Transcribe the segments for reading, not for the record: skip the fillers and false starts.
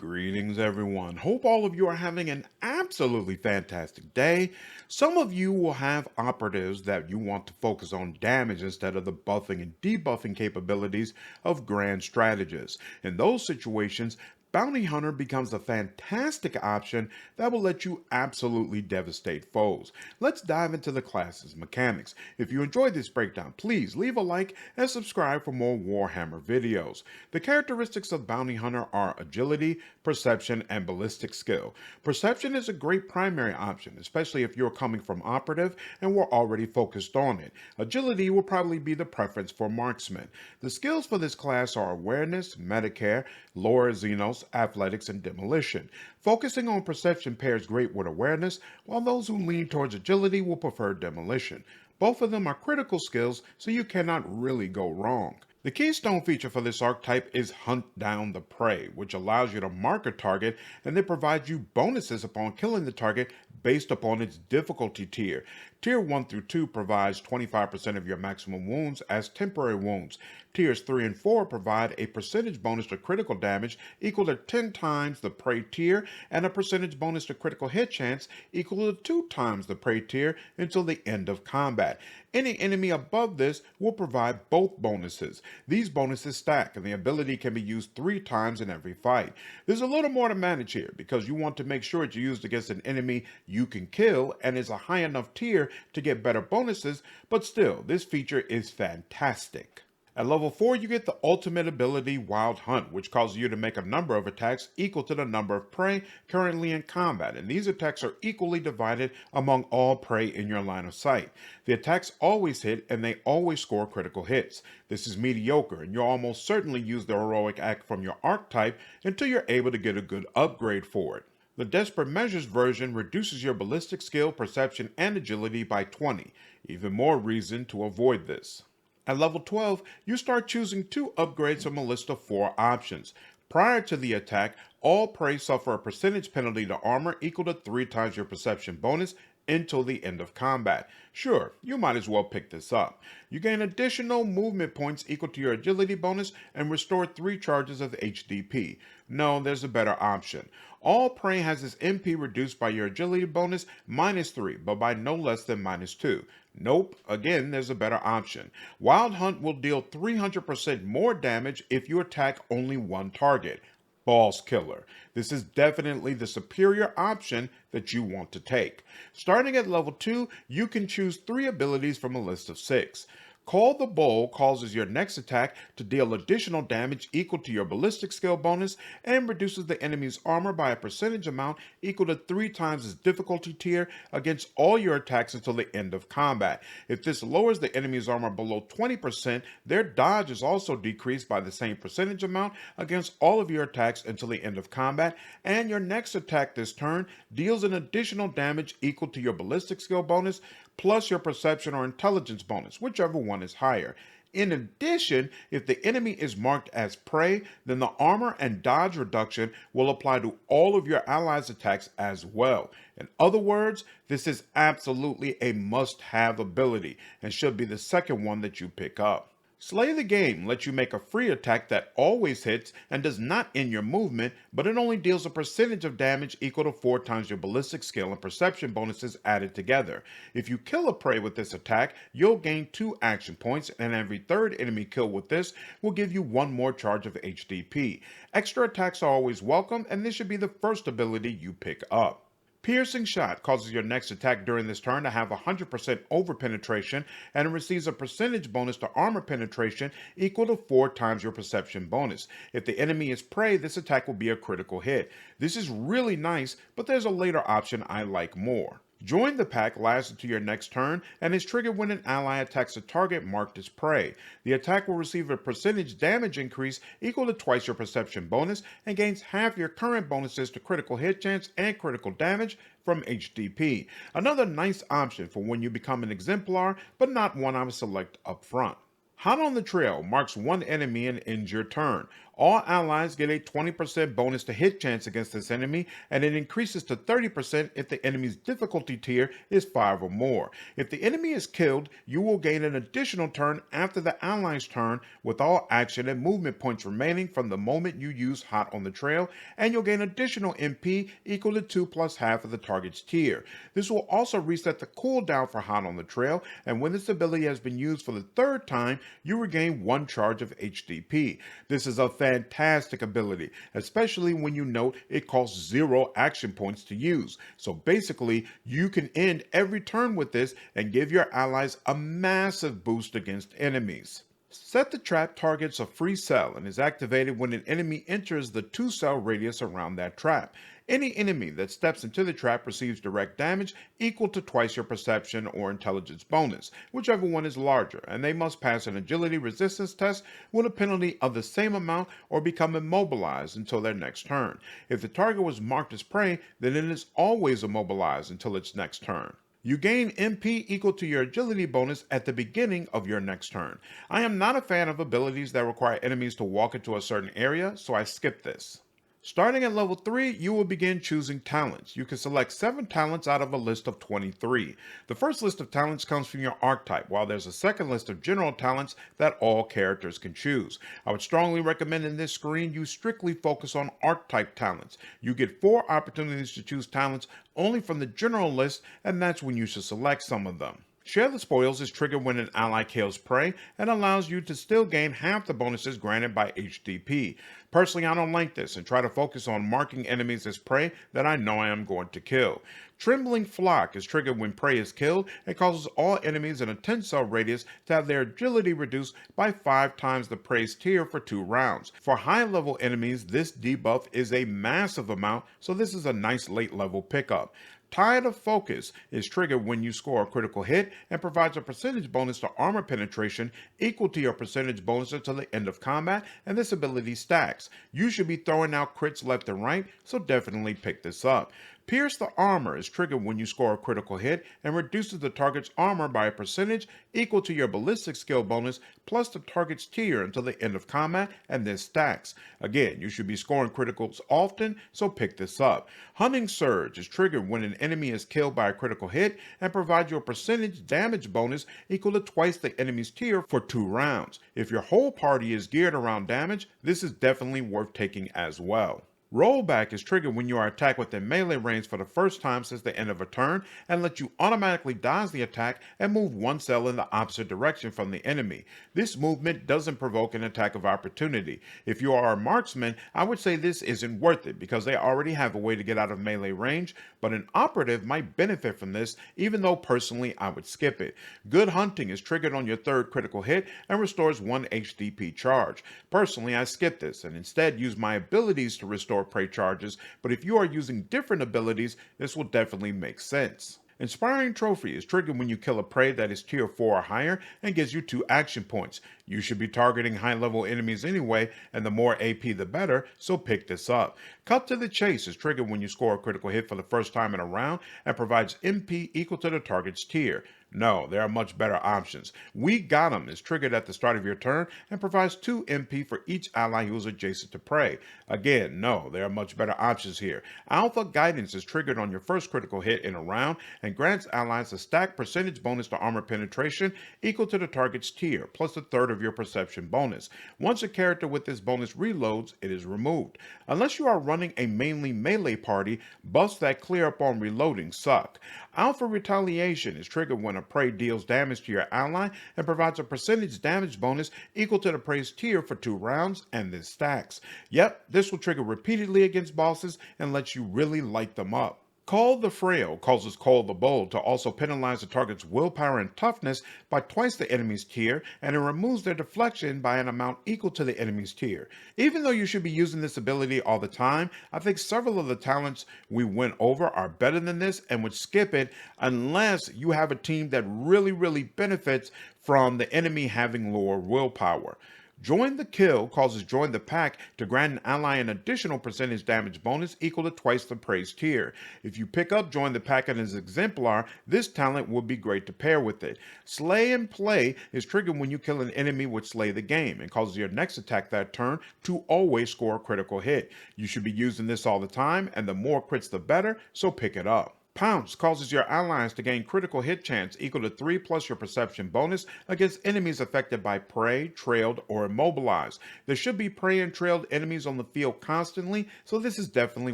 Greetings, everyone. Hope all of you are having an absolutely fantastic day. Some of you will have operatives that you want to focus on damage instead of the buffing and debuffing capabilities of grand strategists. In those situations, Bounty Hunter becomes a fantastic option that will let you absolutely devastate foes. Let's dive into the class's mechanics. If you enjoyed this breakdown, please leave a like and subscribe for more Warhammer videos. The characteristics of Bounty Hunter are agility, perception, and ballistic skill. Perception is a great primary option, especially if you're coming from operative and we're already focused on it. Agility will probably be the preference for marksmen. The skills for this class are awareness, metacare, lower xenos, athletics, and demolition. Focusing on perception pairs great with awareness, while those who lean towards agility will prefer demolition. Both of them are critical skills, so you cannot really go wrong. The keystone feature for this archetype is Hunt Down the Prey, which allows you to mark a target and then provides you bonuses upon killing the target based upon its difficulty tier. Tier 1 through 2 provides 25% of your maximum wounds as temporary wounds. Tiers 3 and 4 provide a percentage bonus to critical damage equal to 10 times the prey tier and a percentage bonus to critical hit chance equal to 2 times the prey tier until the end of combat. Any enemy above this will provide both bonuses. These bonuses stack and the ability can be used 3 times in every fight. There's a little more to manage here because you want to make sure it's used against an enemy you can kill and is a high enough tier to get better bonuses, but still, this feature is fantastic. At level 4, you get the ultimate ability Wild Hunt, which causes you to make a number of attacks equal to the number of prey currently in combat, and these attacks are equally divided among all prey in your line of sight. The attacks always hit, and they always score critical hits. This is mediocre, and you'll almost certainly use the heroic act from your archetype until you're able to get a good upgrade for it. The Desperate Measures version reduces your ballistic skill, perception, and agility by 20. Even more reason to avoid this. At level 12, you start choosing 2 upgrades from a list of 4 options. Prior to the attack, all prey suffer a percentage penalty to armor equal to 3 times your perception bonus until the end of combat. Sure, you might as well pick this up. You gain additional movement points equal to your agility bonus and restore 3 charges of HDP. No, there's a better option. All prey has its MP reduced by your agility bonus -3, but by no less than -2. Nope, again, there's a better option. Wild Hunt will deal 300% more damage if you attack only one target. Boss Killer. This is definitely the superior option that you want to take. Starting at level 2, you can choose 3 abilities from a list of 6. Call the Bull causes your next attack to deal additional damage equal to your ballistic skill bonus and reduces the enemy's armor by a percentage amount equal to 3 times its difficulty tier against all your attacks until the end of combat. If this lowers the enemy's armor below 20%, their dodge is also decreased by the same percentage amount against all of your attacks until the end of combat, and your next attack this turn deals an additional damage equal to your ballistic skill bonus plus your perception or intelligence bonus, whichever one is higher. In addition, if the enemy is marked as prey, then the armor and dodge reduction will apply to all of your allies' attacks as well. In other words, this is absolutely a must-have ability and should be the second one that you pick up. Slay the Game lets you make a free attack that always hits and does not end your movement, but it only deals a percentage of damage equal to 4 times your ballistic skill and perception bonuses added together. If you kill a prey with this attack, you'll gain 2 action points, and every third enemy kill with this will give you 1 more charge of HDP. Extra attacks are always welcome, and this should be the first ability you pick up. Piercing Shot causes your next attack during this turn to have 100% over penetration and it receives a percentage bonus to armor penetration equal to 4 times your perception bonus. If the enemy is prey, this attack will be a critical hit. This is really nice, but there's a later option I like more. Join the pack lasts until your next turn and is triggered when an ally attacks a target marked as prey. The attack will receive a percentage damage increase equal to twice your perception bonus and gains half your current bonuses to critical hit chance and critical damage from HDP. Another nice option for when you become an exemplar, but not one I would select up front. Hot on the Trail marks one enemy and ends your turn. All allies get a 20% bonus to hit chance against this enemy, and it increases to 30% if the enemy's difficulty tier is 5 or more. If the enemy is killed, you will gain an additional turn after the ally's turn with all action and movement points remaining from the moment you use Hot on the Trail, and you'll gain additional MP equal to 2 plus half of the target's tier. This will also reset the cooldown for Hot on the Trail, and when this ability has been used for the third time, you regain 1 charge of HDP. This is a fantastic ability, especially when you note it costs 0 action points to use. So basically, you can end every turn with this and give your allies a massive boost against enemies. Set the trap targets a free cell and is activated when an enemy enters the 2-cell radius around that trap. Any enemy that steps into the trap receives direct damage equal to twice your perception or intelligence bonus, whichever one is larger, and they must pass an agility resistance test with a penalty of the same amount or become immobilized until their next turn. If the target was marked as prey, then it is always immobilized until its next turn. You gain MP equal to your agility bonus at the beginning of your next turn. I am not a fan of abilities that require enemies to walk into a certain area, so I skip this. Starting at level 3, you will begin choosing talents. You can select 7 talents out of a list of 23. The first list of talents comes from your archetype, while there's a second list of general talents that all characters can choose. I would strongly recommend in this screen you strictly focus on archetype talents. You get 4 opportunities to choose talents only from the general list, and that's when you should select some of them. Share the Spoils is triggered when an ally kills prey and allows you to still gain half the bonuses granted by HDP. Personally, I don't like this and try to focus on marking enemies as prey that I know I am going to kill. Trembling Flock is triggered when prey is killed and causes all enemies in a 10-cell radius to have their agility reduced by 5 times the prey's tier for 2 rounds. For high-level enemies, this debuff is a massive amount, so this is a nice late-level pickup. Tide of Focus is triggered when you score a critical hit and provides a percentage bonus to armor penetration equal to your percentage bonus until the end of combat, and this ability stacks. You should be throwing out crits left and right, so definitely pick this up. Pierce the Armor is triggered when you score a critical hit and reduces the target's armor by a percentage equal to your ballistic skill bonus plus the target's tier until the end of combat, and this stacks. Again, you should be scoring criticals often, so pick this up. Hunting Surge is triggered when an enemy is killed by a critical hit and provides you a percentage damage bonus equal to twice the enemy's tier for 2 rounds. If your whole party is geared around damage, this is definitely worth taking as well. Rollback is triggered when you are attacked within melee range for the first time since the end of a turn and lets you automatically dodge the attack and move 1 cell in the opposite direction from the enemy. This movement doesn't provoke an attack of opportunity. If you are a marksman, I would say this isn't worth it because they already have a way to get out of melee range, but an operative might benefit from this, even though personally I would skip it. Good Hunting is triggered on your 3rd critical hit and restores 1 HDP charge. Personally, I skip this and instead use my abilities to restore prey charges, but if you are using different abilities, this will definitely make sense. Inspiring Trophy is triggered when you kill a prey that is tier 4 or higher and gives you 2 action points. You should be targeting high-level enemies anyway, and the more AP the better, so pick this up. Cut to the Chase is triggered when you score a critical hit for the first time in a round and provides MP equal to the target's tier. No, there are much better options. We Got 'em is triggered at the start of your turn and provides 2 MP for each ally who is adjacent to prey. Again, no, there are much better options here. Alpha Guidance is triggered on your first critical hit in a round and grants allies a stacked percentage bonus to armor penetration equal to the target's tier, plus a third of your perception bonus. Once a character with this bonus reloads, it is removed. Unless you are running a mainly melee party, buffs that clear up on reloading suck. Alpha Retaliation is triggered when a prey deals damage to your ally and provides a percentage damage bonus equal to the prey's tier for 2 rounds, and this stacks. Yep, this will trigger repeatedly against bosses and lets you really light them up. Call the Frail causes Call the Bold to also penalize the target's willpower and toughness by twice the enemy's tier, and it removes their deflection by an amount equal to the enemy's tier. Even though you should be using this ability all the time, I think several of the talents we went over are better than this and would skip it unless you have a team that really benefits from the enemy having lower willpower. Join the Kill causes Join the Pack to grant an ally an additional percentage damage bonus equal to twice the praise tier. If you pick up Join the Pack as Exemplar, this talent would be great to pair with it. Slay and Play is triggered when you kill an enemy with Slay the Game and causes your next attack that turn to always score a critical hit. You should be using this all the time, and the more crits the better, so pick it up. Pounce causes your allies to gain critical hit chance equal to 3 plus your perception bonus against enemies affected by prey, trailed, or immobilized. There should be prey and trailed enemies on the field constantly, so this is definitely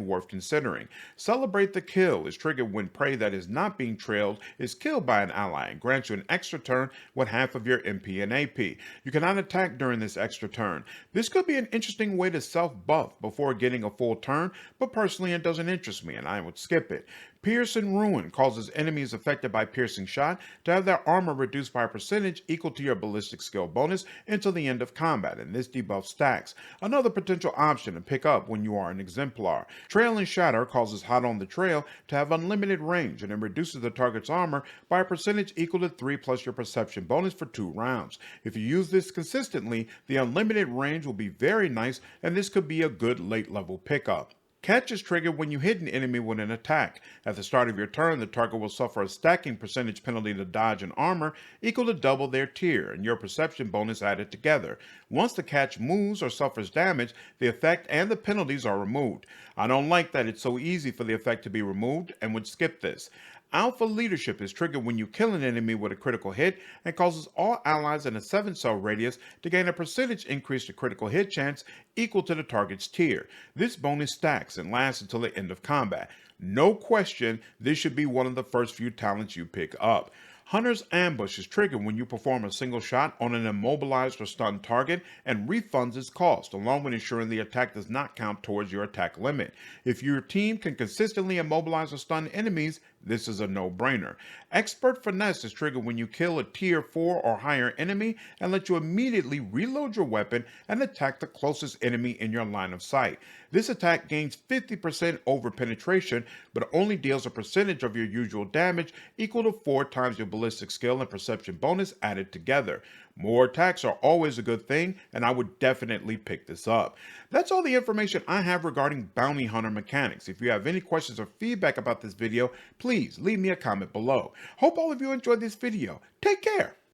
worth considering. Celebrate the Kill is triggered when prey that is not being trailed is killed by an ally and grants you an extra turn with half of your MP and AP. You cannot attack during this extra turn. This could be an interesting way to self-buff before getting a full turn, but personally it doesn't interest me and I would skip it. Pierce and Ruin causes enemies affected by piercing shot to have their armor reduced by a percentage equal to your ballistic skill bonus until the end of combat, and this debuff stacks. Another potential option to pick up when you are an Exemplar. Trail and Shatter causes Hot on the Trail to have unlimited range, and it reduces the target's armor by a percentage equal to 3 plus your perception bonus for 2 rounds. If you use this consistently, the unlimited range will be very nice, and this could be a good late level pickup. Catch is triggered when you hit an enemy with an attack. At the start of your turn, the target will suffer a stacking percentage penalty to dodge and armor equal to double their tier, and your perception bonus added together. Once the catch moves or suffers damage, the effect and the penalties are removed. I don't like that it's so easy for the effect to be removed and would skip this. Alpha Leadership is triggered when you kill an enemy with a critical hit and causes all allies in a 7-cell radius to gain a percentage increase to critical hit chance equal to the target's tier. This bonus stacks and lasts until the end of combat. No question, this should be one of the first few talents you pick up. Hunter's Ambush is triggered when you perform a single shot on an immobilized or stunned target and refunds its cost, along with ensuring the attack does not count towards your attack limit. If your team can consistently immobilize or stun enemies, this is a no-brainer. Expert Finesse is triggered when you kill a tier 4 or higher enemy and let you immediately reload your weapon and attack the closest enemy in your line of sight. This attack gains 50% over penetration, but only deals a percentage of your usual damage equal to 4 times your ballistic skill and perception bonus added together. More attacks are always a good thing, and I would definitely pick this up. That's all the information I have regarding Bounty Hunter mechanics. If you have any questions or feedback about this video, please leave me a comment below. Hope all of you enjoyed this video. Take care.